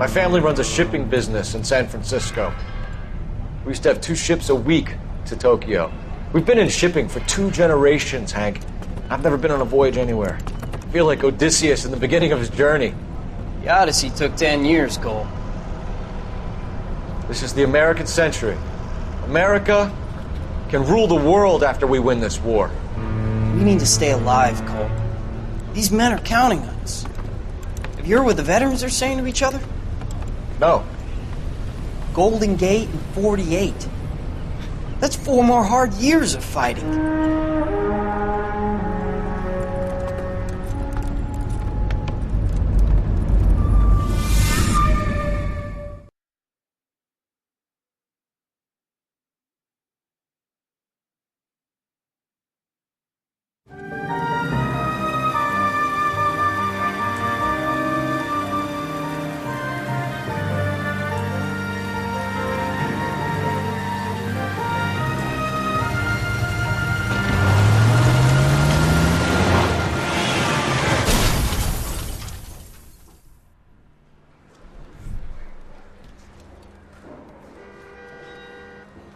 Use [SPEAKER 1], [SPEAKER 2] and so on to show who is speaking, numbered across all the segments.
[SPEAKER 1] My family runs a shipping business in San Francisco. We used to have 2 ships a week to Tokyo. We've been in shipping for 2 generations, Hank. I've never been on a voyage anywhere. I feel like Odysseus in the beginning of his journey.
[SPEAKER 2] The Odyssey took 10 years, Cole.
[SPEAKER 1] This is the American century. America can rule the world after we win this war.
[SPEAKER 2] We need to stay alive, Cole. These men are counting on us. Have you heard what the veterans are saying to each other?
[SPEAKER 1] No.
[SPEAKER 2] Golden Gate and 48. That's 4 more hard years of fighting.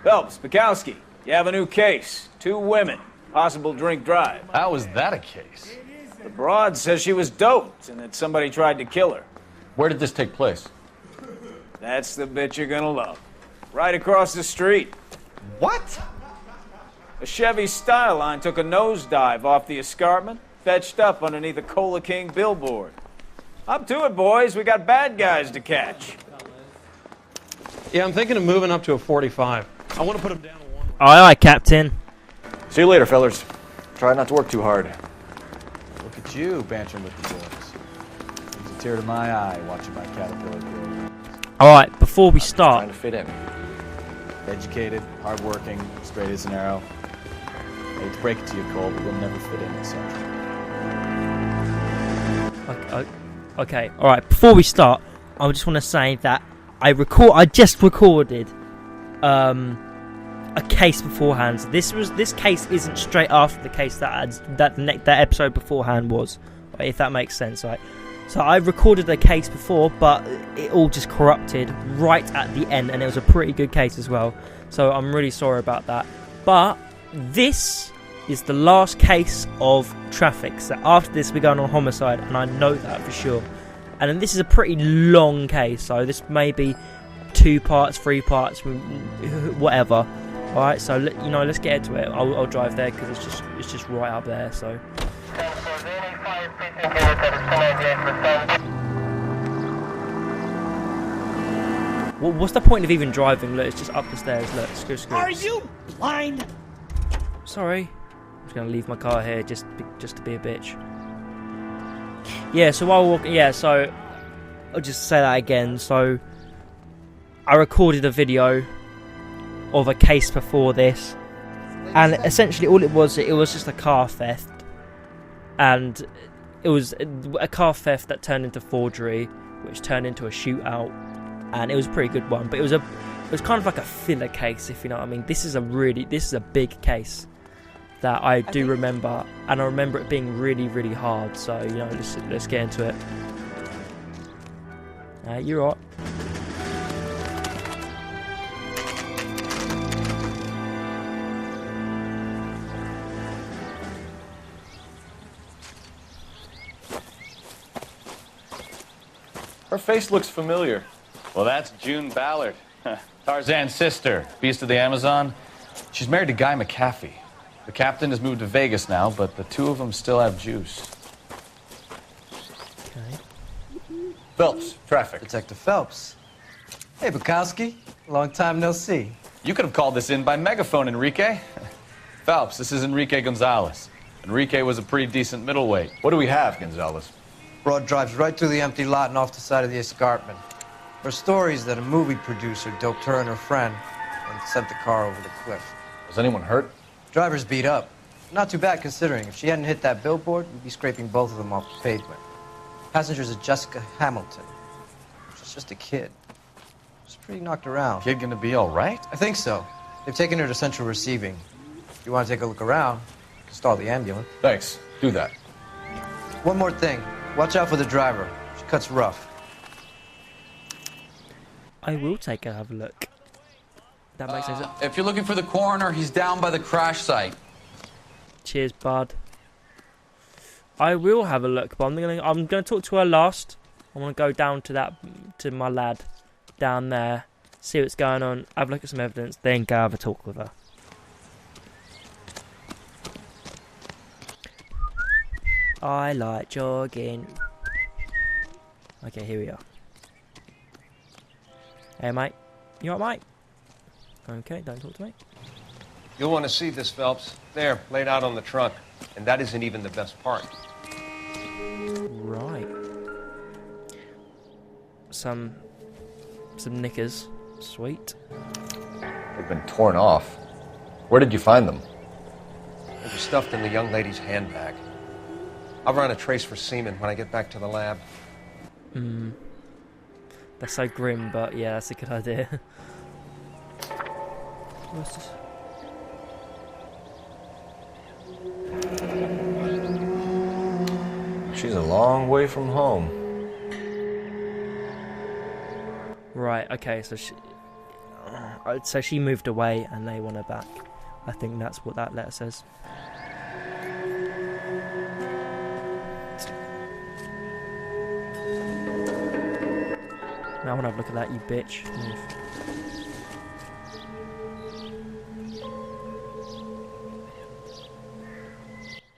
[SPEAKER 3] Phelps, Bukowski, you have a new case. 2 women, possible drink drive.
[SPEAKER 4] How is that a case?
[SPEAKER 3] The broad says she was doped and that somebody tried to kill her.
[SPEAKER 1] Where did this take place?
[SPEAKER 3] That's the bit you're gonna love. Right across the street.
[SPEAKER 4] What?
[SPEAKER 3] A Chevy Styline took a nosedive off the escarpment, fetched up underneath a Cola King billboard. Up to it, boys. We got bad guys to catch.
[SPEAKER 5] Yeah, I'm thinking of moving up to a 45. I want to put him down to 1.
[SPEAKER 6] Aye, aye, Captain.
[SPEAKER 1] See you later, fellas. Try not to work too hard.
[SPEAKER 4] Look at you bantering with the boys. Brings a tear to my eye watching my caterpillar grow.
[SPEAKER 6] Alright, before we
[SPEAKER 1] Trying
[SPEAKER 6] start,
[SPEAKER 1] to fit in.
[SPEAKER 4] Educated, hardworking, straight as an arrow. I hate to break it to you, Cole, but we'll never fit in at Sergeant.
[SPEAKER 6] okay, alright, before we start, I just want to say that I just recorded a case beforehand. So this case isn't straight after the case that episode beforehand was, right, if that makes sense, right? So I recorded a case before, but it all just corrupted right at the end, and it was a pretty good case as well. So I'm really sorry about that. But this is the last case of traffic. So after this, we're going on homicide, and I know that for sure. And then this is a pretty long case, so this may be 2 parts, 3 parts, whatever. All right, so let's get into it. I'll drive there because it's just right up there. So. Well, what's the point of even driving? Look, it's just up the stairs. Look, screw.
[SPEAKER 7] Are you blind?
[SPEAKER 6] Sorry, I'm just gonna leave my car here just to be a bitch. Yeah, so while walking, so I'll just say that again. So I recorded a video of a case before this, and essentially all it was just a car theft, and it was a car theft that turned into forgery, which turned into a shootout, and it was a pretty good one. But it was kind of like a filler case, if you know what I mean. This is a big case that I do remember, and I remember it being really, really hard. So let's get into it. You're right.
[SPEAKER 1] Her face looks familiar.
[SPEAKER 4] Well, that's June Ballard, Tarzan's sister, beast of the Amazon. She's married to Guy McAfee. The captain has moved to Vegas now, but the 2 of them still have juice.
[SPEAKER 6] Okay.
[SPEAKER 1] Phelps, traffic.
[SPEAKER 8] Detective Phelps. Hey, Bukowski. Long time no see.
[SPEAKER 4] You could have called this in by megaphone, Enrique. Phelps, this is Enrique Gonzalez. Enrique was a pretty decent middleweight.
[SPEAKER 1] What do we have, Gonzalez?
[SPEAKER 8] Broad drives right through the empty lot and off the side of the escarpment. Her story is that a movie producer doped her and her friend and sent the car over the cliff.
[SPEAKER 1] Was anyone hurt?
[SPEAKER 8] Driver's beat up. Not too bad considering. If she hadn't hit that billboard, we'd be scraping both of them off the pavement. Passenger's a Jessica Hamilton. She's just a kid. She's pretty knocked around.
[SPEAKER 4] Kid gonna be all right?
[SPEAKER 8] I think so. They've taken her to central receiving. If you want to take a look around, you can stall the ambulance.
[SPEAKER 1] Thanks. Do that.
[SPEAKER 8] One more thing. Watch out for the driver. She cuts rough.
[SPEAKER 6] I will take a have a look. That makes sense.
[SPEAKER 7] If you're looking for the coroner, he's down by the crash site.
[SPEAKER 6] Cheers, bud. I will have a look, but I'm gonna talk to her last. I'm gonna go down to my lad down there, see what's going on, have a look at some evidence, then go have a talk with her. I like jogging. Okay, here we are. Hey, mate. You alright, mate? Okay, don't talk to me.
[SPEAKER 9] You'll want to see this, Phelps. There, laid out on the trunk. And that isn't even the best part.
[SPEAKER 6] Right. Some knickers. Sweet.
[SPEAKER 1] They've been torn off. Where did you find them?
[SPEAKER 9] They were stuffed in the young lady's handbag. I'll run a trace for semen when I get back to the lab.
[SPEAKER 6] That's so grim, but yeah, that's a good idea. What's this?
[SPEAKER 1] She's a long way from home.
[SPEAKER 6] Right, okay, so she moved away and they want her back. I think that's what that letter says. Now I want to have a look at that, you bitch. Move.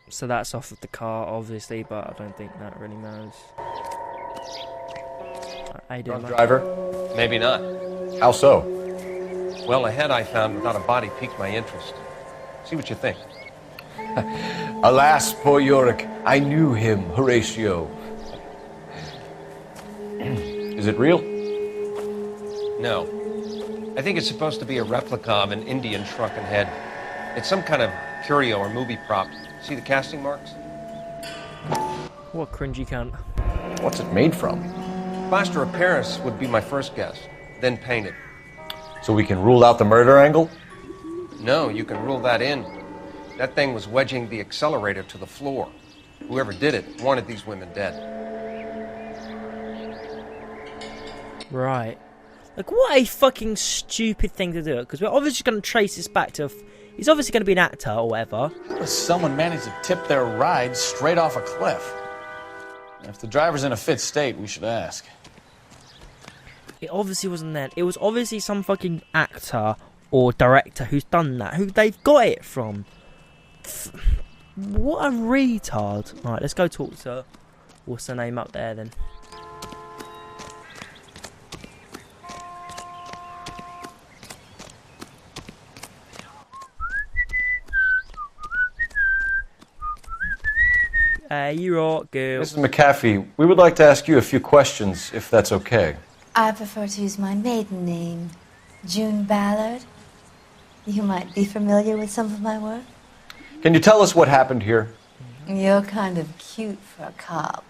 [SPEAKER 6] So that's off of the car, obviously, but I don't think that really matters. How you doing,
[SPEAKER 9] Drunk
[SPEAKER 6] mate?
[SPEAKER 9] driver? Maybe not.
[SPEAKER 1] How so?
[SPEAKER 9] Well, a head I found without a body piqued my interest. See what you think.
[SPEAKER 1] Alas, poor Yorick, I knew him, Horatio. Is it real?
[SPEAKER 9] No. I think it's supposed to be a replica of an Indian shrunken head. It's some kind of curio or movie prop. See the casting marks?
[SPEAKER 6] What cringy cunt.
[SPEAKER 1] What's it made from?
[SPEAKER 9] Plaster of Paris would be my first guess, then painted.
[SPEAKER 1] So we can rule out the murder angle?
[SPEAKER 9] No, you can rule that in. That thing was wedging the accelerator to the floor. Whoever did it wanted these women dead.
[SPEAKER 6] Right. Like, what a fucking stupid thing to do. Because we're obviously going to trace this back to... He's obviously going to be an actor or whatever.
[SPEAKER 4] How does someone manage to tip their ride straight off a cliff? If the driver's in a fit state, we should ask.
[SPEAKER 6] It obviously wasn't that. It was obviously some fucking actor or director who's done that. Who they've got it from. What a retard. Right, let's go talk to... What's her name up there then? You're all girl.
[SPEAKER 1] Mrs. McAfee, we would like to ask you a few questions, if that's okay.
[SPEAKER 10] I prefer to use my maiden name, June Ballard. You might be familiar with some of my work.
[SPEAKER 1] Can you tell us what happened here?
[SPEAKER 10] You're kind of cute for a cop.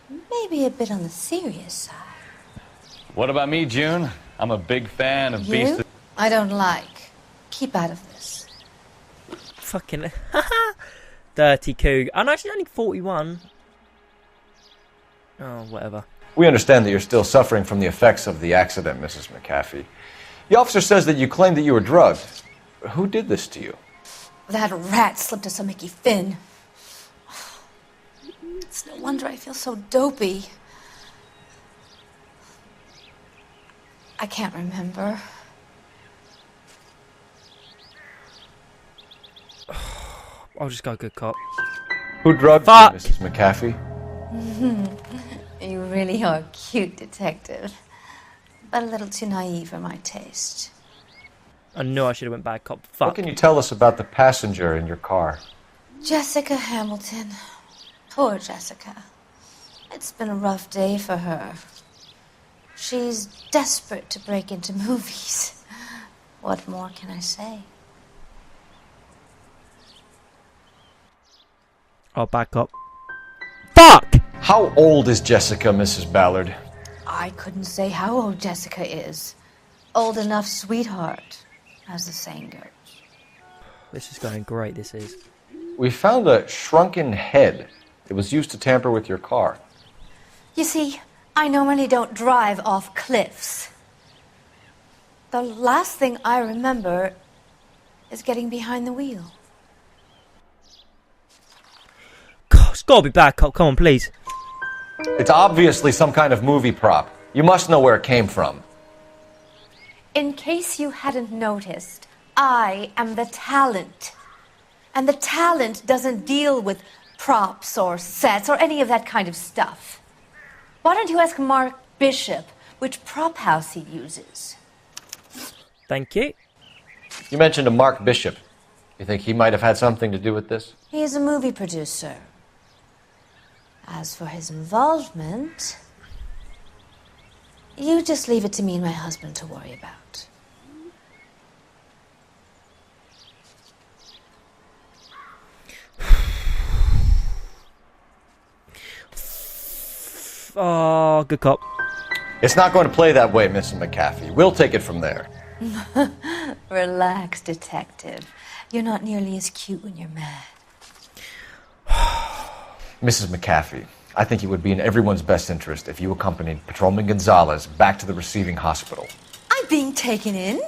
[SPEAKER 10] Maybe a bit on the serious side.
[SPEAKER 4] What about me, June? I'm a big fan of
[SPEAKER 10] You? I don't like. Keep out of this.
[SPEAKER 6] Fucking... Dirty coog. I'm actually only 41. Oh, whatever.
[SPEAKER 1] We understand that you're still suffering from the effects of the accident, Mrs. McAfee. The officer says that you claimed that you were drugged. Who did this to you?
[SPEAKER 10] That rat slipped us a Mickey Finn. It's no wonder I feel so dopey. I can't remember.
[SPEAKER 6] I'll just go good cop.
[SPEAKER 1] Who drugged
[SPEAKER 6] Fuck.
[SPEAKER 1] you, Mrs. McAfee?
[SPEAKER 10] You really are a cute detective, but a little too naive for my taste.
[SPEAKER 6] I knew I should have went bad cop. Fuck.
[SPEAKER 1] What can you tell us about the passenger in your car?
[SPEAKER 10] Jessica Hamilton. Poor Jessica. It's been a rough day for her. She's desperate to break into movies. What more can I say?
[SPEAKER 6] Oh, back up. Fuck!
[SPEAKER 1] How old is Jessica, Mrs. Ballard?
[SPEAKER 10] I couldn't say how old Jessica is. Old enough, sweetheart, as the saying goes.
[SPEAKER 6] This is going great, this is.
[SPEAKER 1] We found a shrunken head. It was used to tamper with your car.
[SPEAKER 10] You see, I normally don't drive off cliffs. The last thing I remember is getting behind the wheel.
[SPEAKER 6] God, it's gotta be bad cop. Come on, please.
[SPEAKER 1] It's obviously some kind of movie prop. You must know where it came from.
[SPEAKER 10] In case you hadn't noticed, I am the talent. And the talent doesn't deal with props or sets or any of that kind of stuff. Why don't you ask Mark Bishop which prop house he uses?
[SPEAKER 6] Thank you.
[SPEAKER 1] You mentioned a Mark Bishop. You think he might have had something to do with this?
[SPEAKER 10] He is a movie producer. As for his involvement, you just leave it to me and my husband to worry about.
[SPEAKER 6] Oh, good cop.
[SPEAKER 1] It's not going to play that way, Mrs. McAfee. We'll take it from there.
[SPEAKER 10] Relax, detective. You're not nearly as cute when you're mad.
[SPEAKER 1] Mrs. McAfee, I think it would be in everyone's best interest if you accompanied Patrolman Gonzalez back to the receiving hospital.
[SPEAKER 10] I'm being taken in?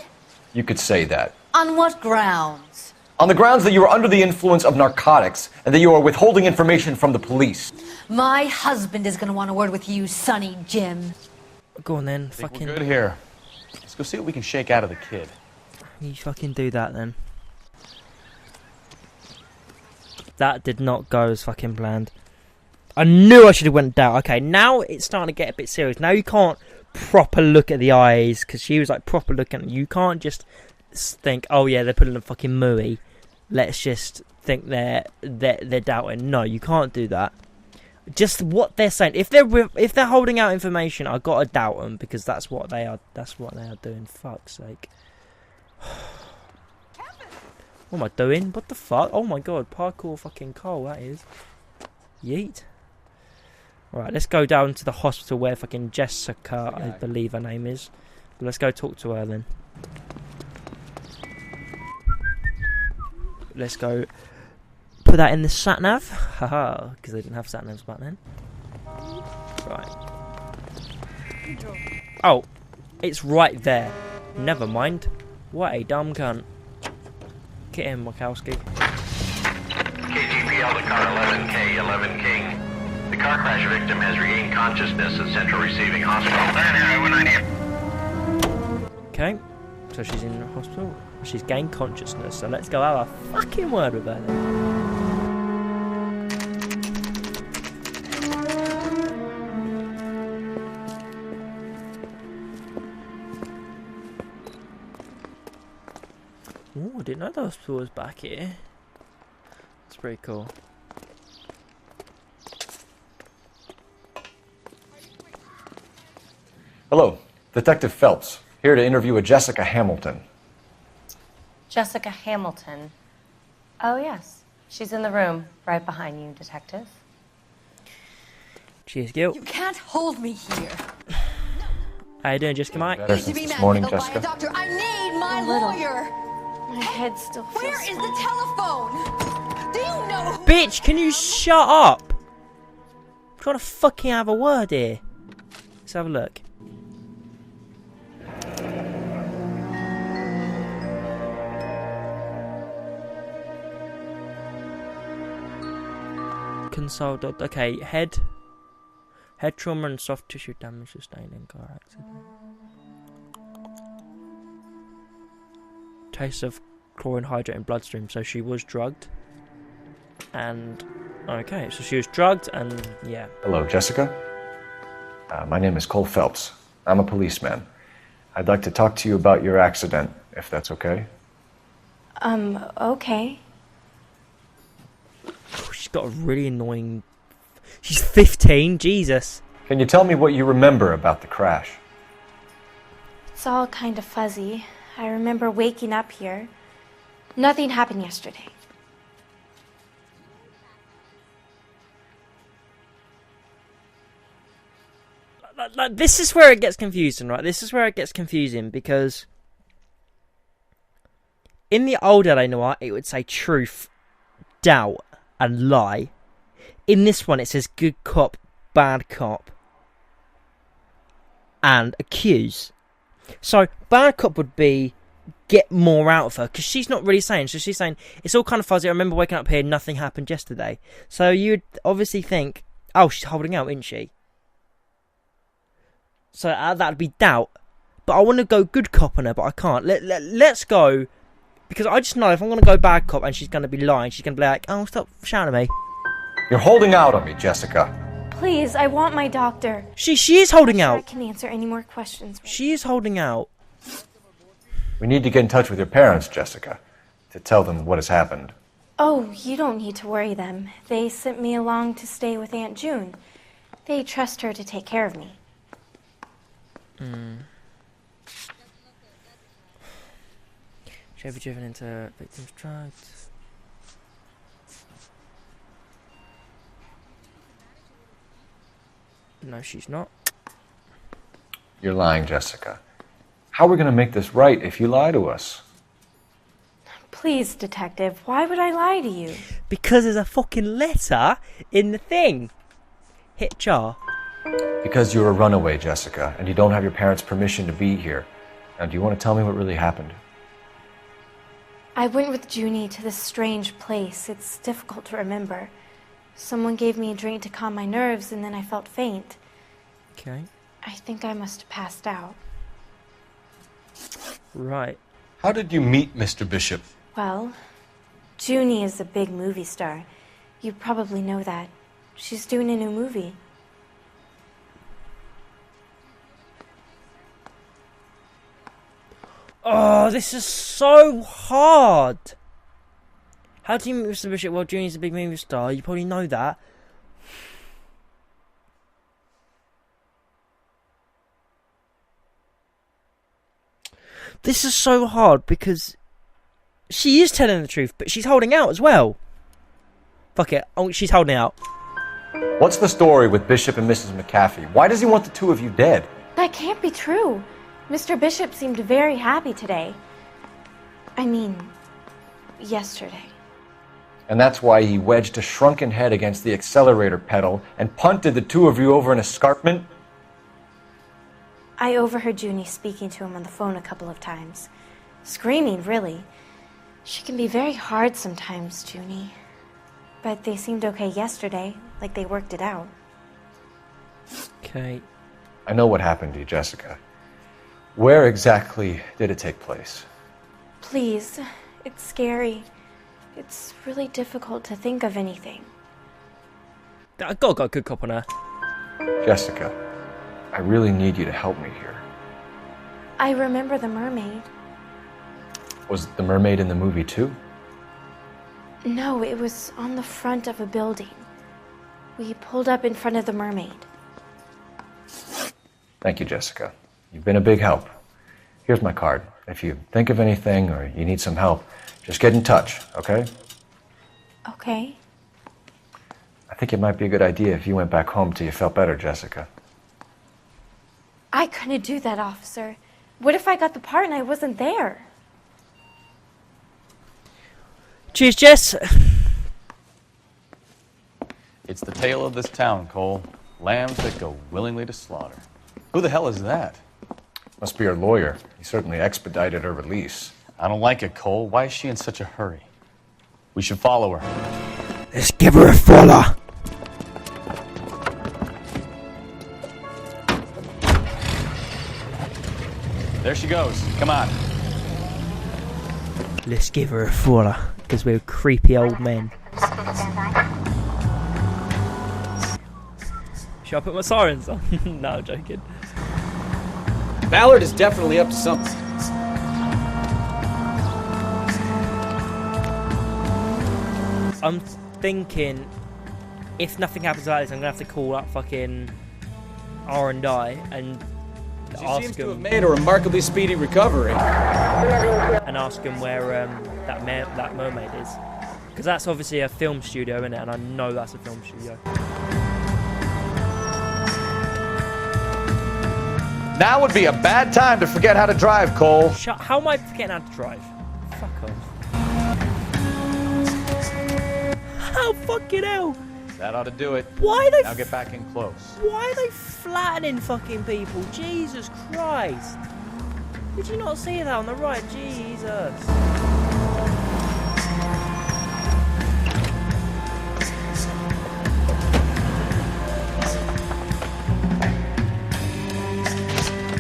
[SPEAKER 1] You could say that.
[SPEAKER 10] On what grounds?
[SPEAKER 1] On the grounds that you are under the influence of narcotics and that you are withholding information from the police.
[SPEAKER 10] My husband is going to want a word with you, Sonny Jim.
[SPEAKER 6] Go on then,
[SPEAKER 4] I think
[SPEAKER 6] fucking.
[SPEAKER 4] we're good here. Let's go see what we can shake out of the kid.
[SPEAKER 6] You fucking do that then. That did not go as fucking planned. I knew I should have went down. Okay, now it's starting to get a bit serious. Now you can't proper look at the eyes, because she was like proper looking. You can't just think, oh yeah, they're putting a fucking mooey. Let's just think they're doubting. No, you can't do that. Just what they're saying. If they're holding out information, I gotta doubt them, because that's what they are. That's what they are doing. Fuck's sake. What am I doing? What the fuck? Oh my god, parkour fucking Cole, that is. Yeet. Alright, let's go down to the hospital where fucking Jessica, I believe her name is. Let's go talk to her then. Let's go put that in the sat-nav. Haha, because they didn't have sat-navs back then. Right. Oh, it's right there. Never mind. What a dumb cunt. Get him, Wachowski.
[SPEAKER 11] KGPL to car 11K, 11 King. The car crash victim has regained consciousness at Central Receiving Hospital.
[SPEAKER 6] Okay, so she's in the hospital. She's gained consciousness, so let's go have a fucking word with her then. Oh, I didn't know the hospital was back here. That's pretty cool.
[SPEAKER 1] Hello, Detective Phelps, here to interview a Jessica Hamilton.
[SPEAKER 12] Jessica Hamilton. Oh, yes. She's in the room right behind you, Detective.
[SPEAKER 6] Cheers, Gil.
[SPEAKER 10] You can't hold me here.
[SPEAKER 6] How you doing, Jessica, mate?
[SPEAKER 1] Better since this morning, Jessica.
[SPEAKER 10] Doctor, I need my lawyer.
[SPEAKER 12] My head still feels
[SPEAKER 10] Where is the telephone? Do you know?
[SPEAKER 6] Bitch, can you shut up? I'm trying to fucking have a word here. Let's have a look. Console. Okay, head trauma and soft tissue damage sustained in car accident. Taste of chlorine hydrate in bloodstream. So she was drugged. And okay, so she was drugged, and yeah.
[SPEAKER 1] Hello, Jessica. My name is Cole Phelps. I'm a policeman. I'd like to talk to you about your accident, if that's okay.
[SPEAKER 12] Okay.
[SPEAKER 6] Oh, she's got a really annoying... She's 15, Jesus.
[SPEAKER 1] Can you tell me what you remember about the crash?
[SPEAKER 13] It's all kind of fuzzy. I remember waking up here. Nothing happened yesterday.
[SPEAKER 6] This is where it gets confusing, right? This is where it gets confusing, because in the old LA Noire, it would say truth, doubt, and lie. In this one, it says good cop, bad cop, and accuse. So bad cop would be get more out of her, because she's not really saying. So she's saying it's all kind of fuzzy. I remember waking up here, nothing happened yesterday. So you'd obviously think, oh, she's holding out, isn't she? So that'd be doubt. But I want to go good cop on her, but I can't. Let's go, because I just know if I'm going to go bad cop and she's going to be lying, she's going to be like, oh, stop shouting at me.
[SPEAKER 1] You're holding out on me, Jessica.
[SPEAKER 13] Please, I want my doctor.
[SPEAKER 6] She is holding out.
[SPEAKER 13] I can answer any more questions.
[SPEAKER 6] She is holding out.
[SPEAKER 1] We need to get in touch with your parents, Jessica, to tell them what has happened.
[SPEAKER 13] Oh, you don't need to worry them. They sent me along to stay with Aunt June. They trust her to take care of me.
[SPEAKER 6] She ever driven into victims' drugs? No, she's not.
[SPEAKER 1] You're lying, Jessica. How are we going to make this right if you lie to us?
[SPEAKER 13] Please, detective, why would I lie to you?
[SPEAKER 6] Because there's a fucking letter in the thing. Hit jar.
[SPEAKER 1] Because you're a runaway, Jessica, and you don't have your parents' permission to be here. Now, do you want to tell me what really happened?
[SPEAKER 13] I went with Junie to this strange place. It's difficult to remember. Someone gave me a drink to calm my nerves, and then I felt faint.
[SPEAKER 6] Okay.
[SPEAKER 13] I think I must have passed out.
[SPEAKER 6] Right.
[SPEAKER 9] How did you meet Mr. Bishop?
[SPEAKER 13] Well, Junie is a big movie star. You probably know that. She's doing a new movie.
[SPEAKER 6] Oh, this is so hard. How do you meet Mr. Bishop? Well, Junie's a big movie star. You probably know that. This is so hard because she is telling the truth, but she's holding out as well. Fuck it. Oh, she's holding out.
[SPEAKER 1] What's the story with Bishop and Mrs. McAfee? Why does he want the two of you dead?
[SPEAKER 13] That can't be true. Mr. Bishop seemed very happy today. I mean, yesterday.
[SPEAKER 1] And that's why he wedged a shrunken head against the accelerator pedal and punted the two of you over an escarpment?
[SPEAKER 13] I overheard Junie speaking to him on the phone a couple of times. Screaming, really. She can be very hard sometimes, Junie. But they seemed okay yesterday, like they worked it out.
[SPEAKER 6] Okay.
[SPEAKER 1] I know what happened to you, Jessica. Where exactly did it take place?
[SPEAKER 13] Please, it's scary. It's really difficult to think of anything.
[SPEAKER 6] I got a good cop on her.
[SPEAKER 1] Jessica, I really need you to help me here.
[SPEAKER 13] I remember the mermaid.
[SPEAKER 1] Was the mermaid in the movie too?
[SPEAKER 13] No, it was on the front of a building. We pulled up in front of the mermaid.
[SPEAKER 1] Thank you, Jessica. You've been a big help. Here's my card. If you think of anything or you need some help, just get in touch, okay?
[SPEAKER 13] Okay.
[SPEAKER 1] I think it might be a good idea if you went back home till you felt better, Jessica.
[SPEAKER 13] I couldn't do that, officer. What if I got the part and I wasn't there?
[SPEAKER 6] Cheers, Jess.
[SPEAKER 4] It's the tale of this town, Cole. Lambs that go willingly to slaughter. Who the hell is that?
[SPEAKER 1] Must be her lawyer. He certainly expedited her release.
[SPEAKER 4] I don't like it, Cole. Why is she in such a hurry? We should follow her.
[SPEAKER 6] Let's give her a follow.
[SPEAKER 4] There she goes. Come on.
[SPEAKER 6] Let's give her a follow, because we're creepy old men. Should I put my sirens on? No, I'm joking.
[SPEAKER 3] Ballard is definitely up to something.
[SPEAKER 6] I'm thinking, if nothing happens like this, I'm gonna have to call up fucking R&I and
[SPEAKER 3] She
[SPEAKER 6] ask
[SPEAKER 3] seems to have
[SPEAKER 6] him
[SPEAKER 3] made a remarkably speedy recovery.
[SPEAKER 6] and ask him where that mermaid is, because that's obviously a film studio, isn't it? And I know that's a film studio.
[SPEAKER 4] Now would be a bad time to forget how to drive, Cole.
[SPEAKER 6] How am I forgetting how to drive? Fuck off. How fucking hell?
[SPEAKER 4] That ought to do it.
[SPEAKER 6] Why are they?
[SPEAKER 4] Now get back in close.
[SPEAKER 6] Why are they flattening fucking people? Jesus Christ. Did you not see that on the right? Jesus.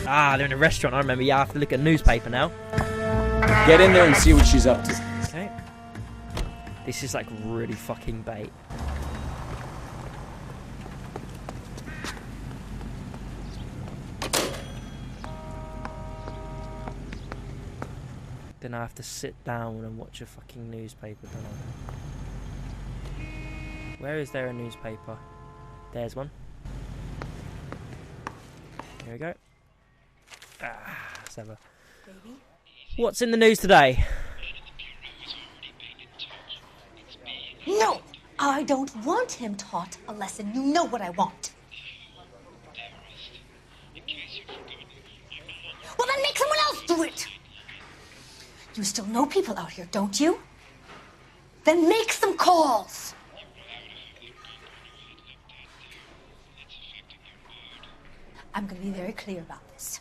[SPEAKER 6] Ah, they're in a restaurant. I remember. Yeah, I have to look at a newspaper now.
[SPEAKER 1] Get in there and see what she's up to.
[SPEAKER 6] Okay. This is like really fucking bait. Then I have to sit down and watch a fucking newspaper, don't I? Where is there a newspaper? There's one. Here we go. Ah, let's have a... What's in the news today?
[SPEAKER 10] No! I don't want him taught a lesson. You know what I want. Well, then make someone else do it! You still know people out here, don't you? Then make some calls! I'm gonna be very clear about this.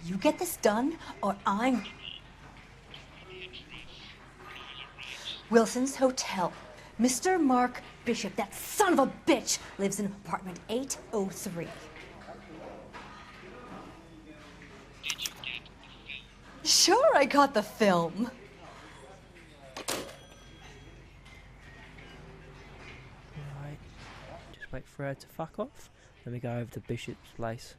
[SPEAKER 10] You get this done, or I'm... Wilson's Hotel. Mr. Mark Bishop, that son of a bitch, lives in apartment 803. Sure, I got the film.
[SPEAKER 6] Right. Just wait for her to fuck off. Let me go over to Bishop's place.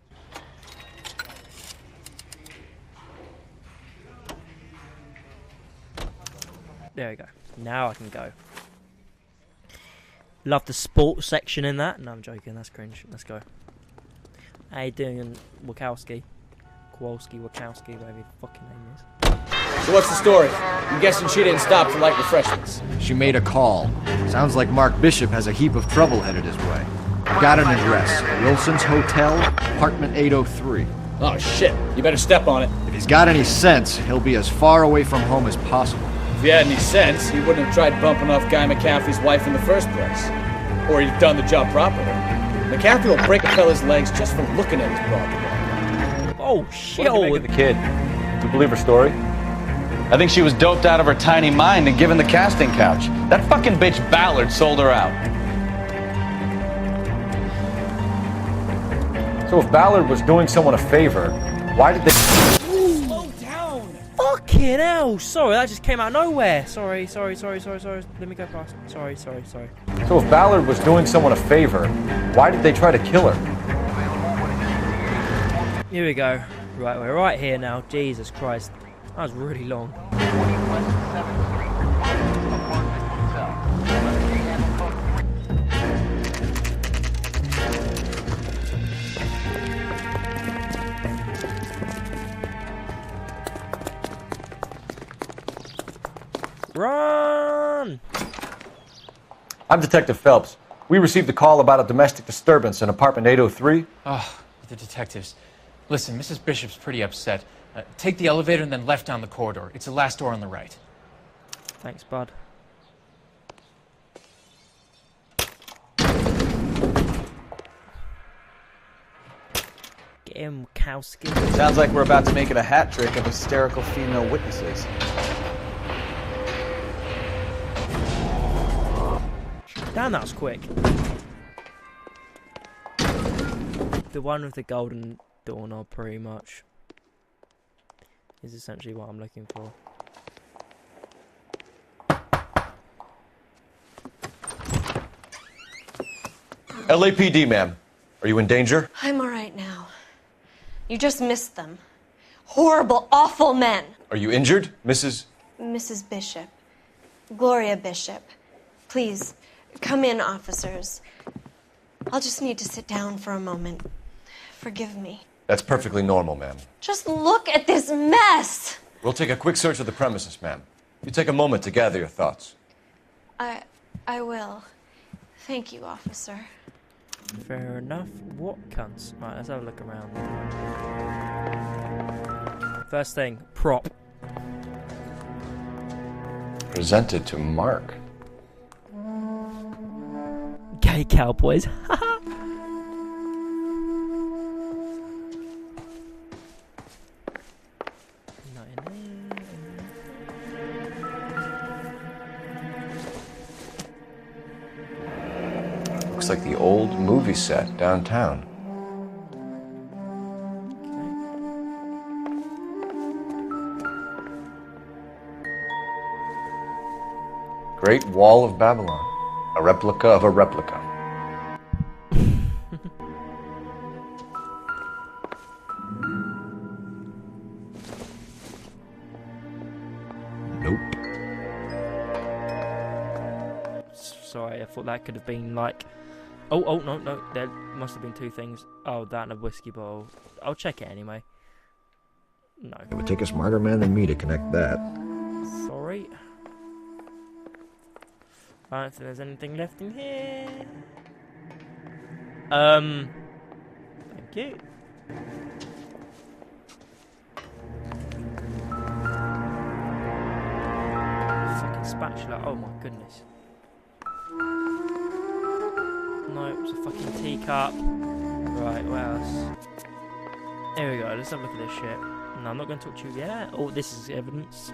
[SPEAKER 6] There we go. Now I can go. Love the sports section in that. No, I'm joking. That's cringe. Let's go. How you doing, Wachowski? Kowalski, Wachowski, whatever your fucking name is.
[SPEAKER 1] So what's the story? I'm guessing she didn't stop for light refreshments.
[SPEAKER 14] She made a call. Sounds like Mark Bishop has a heap of trouble headed his way. I've got an address. Wilson's Hotel, apartment 803.
[SPEAKER 1] Oh shit, you better step on it.
[SPEAKER 14] If he's got any sense, he'll be as far away from home as possible.
[SPEAKER 1] If he had any sense, he wouldn't have tried bumping off Guy McCaffrey's wife in the first place. Or he'd have done the job properly. McCaffrey will break a fella's legs just for looking at his property.
[SPEAKER 6] Oh shit!
[SPEAKER 4] What did you make of the kid? Do you believe her story? I think she was doped out of her tiny mind and given the casting couch. That fucking bitch Ballard sold her out.
[SPEAKER 1] So if Ballard was doing someone a favor, why did they...
[SPEAKER 6] Slow down! Fucking hell! Sorry, that just came out of nowhere. Sorry. Let me go past. Sorry.
[SPEAKER 1] So if Ballard was doing someone a favor, why did they try to kill her?
[SPEAKER 6] Here we go. Right, we're right here now. Jesus Christ. That was really long. Run!
[SPEAKER 1] I'm Detective Phelps. We received a call about a domestic disturbance in apartment 803.
[SPEAKER 15] Oh, the detectives. Listen, Mrs. Bishop's pretty upset. Take the elevator and then left down the corridor. It's the last door on the right.
[SPEAKER 6] Thanks, bud. Get him, Wachowski.
[SPEAKER 3] Sounds like we're about to make it a hat trick of hysterical female witnesses.
[SPEAKER 6] Damn, that was quick. The one with the golden doorknob, pretty much, is essentially what I'm looking for.
[SPEAKER 1] LAPD, ma'am. Are you in danger?
[SPEAKER 12] I'm all right now. You just missed them. Horrible, awful men.
[SPEAKER 1] Are you injured, Mrs.
[SPEAKER 12] Bishop. Gloria Bishop. Please, come in, officers. I'll just need to sit down for a moment. Forgive me.
[SPEAKER 1] That's perfectly normal, ma'am.
[SPEAKER 12] Just look at this mess!
[SPEAKER 1] We'll take a quick search of the premises, ma'am. You take a moment to gather your thoughts.
[SPEAKER 12] I will. Thank you, officer.
[SPEAKER 6] Fair enough. What cunts? Right, let's have a look around. First thing, prop.
[SPEAKER 1] Presented to Mark.
[SPEAKER 6] Gay cowboys.
[SPEAKER 1] Looks like the old movie set downtown. Great Wall of Babylon. A replica of a replica.
[SPEAKER 14] Nope.
[SPEAKER 6] Sorry, I thought that could have been like... Oh, no. There must have been two things. Oh, that and a whiskey bottle. I'll check it anyway. No.
[SPEAKER 14] It would take a smarter man than me to connect that.
[SPEAKER 6] Sorry. I don't think there's anything left in here. Thank you. Fucking spatula. Oh my goodness. No, it's a fucking teacup. Right, what else? There we go. Let's have a look at this shit. No, I'm not going to talk to you yet. Oh, this is evidence.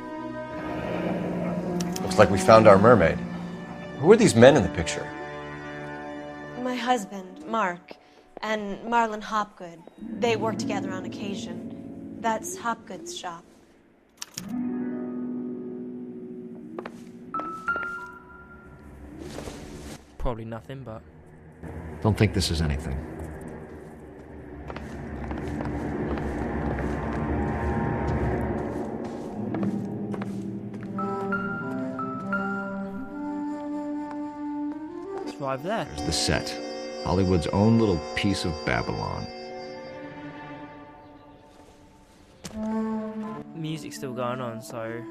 [SPEAKER 1] Looks like we found our mermaid. Who are these men in the picture?
[SPEAKER 12] My husband, Mark, and Marlon Hopgood. They work together on occasion. That's Hopgood's shop.
[SPEAKER 6] Probably nothing, but...
[SPEAKER 14] Don't think this is anything.
[SPEAKER 6] It's right there.
[SPEAKER 14] There's the set. Hollywood's own little piece of Babylon.
[SPEAKER 6] Music's still going on, so...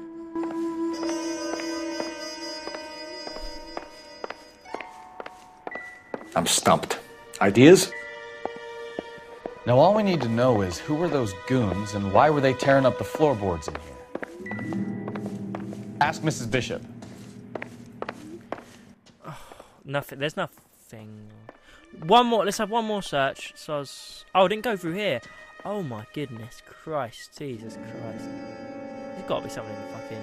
[SPEAKER 1] I'm stumped. Ideas?
[SPEAKER 4] Now all we need to know is who were those goons and why were they tearing up the floorboards in here? Ask Mrs. Bishop.
[SPEAKER 6] Oh, nothing. There's nothing. One more. Let's have one more search. So I was... Oh, I didn't go through here. Oh my goodness Christ. Jesus Christ. There's got to be something in the fucking...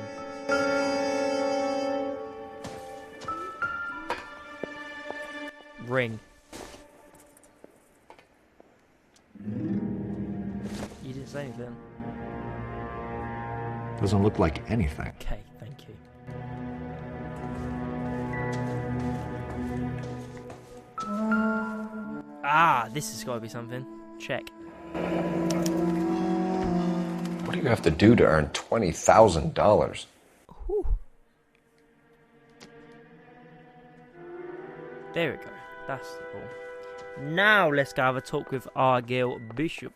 [SPEAKER 6] ring. You didn't say anything.
[SPEAKER 14] Doesn't look like anything.
[SPEAKER 6] Okay, thank you. Ah, this has got to be something. Check.
[SPEAKER 1] What do you have to do to earn $20,000?
[SPEAKER 6] There we go. That's all. Now let's go have a talk with Argyle Bishop.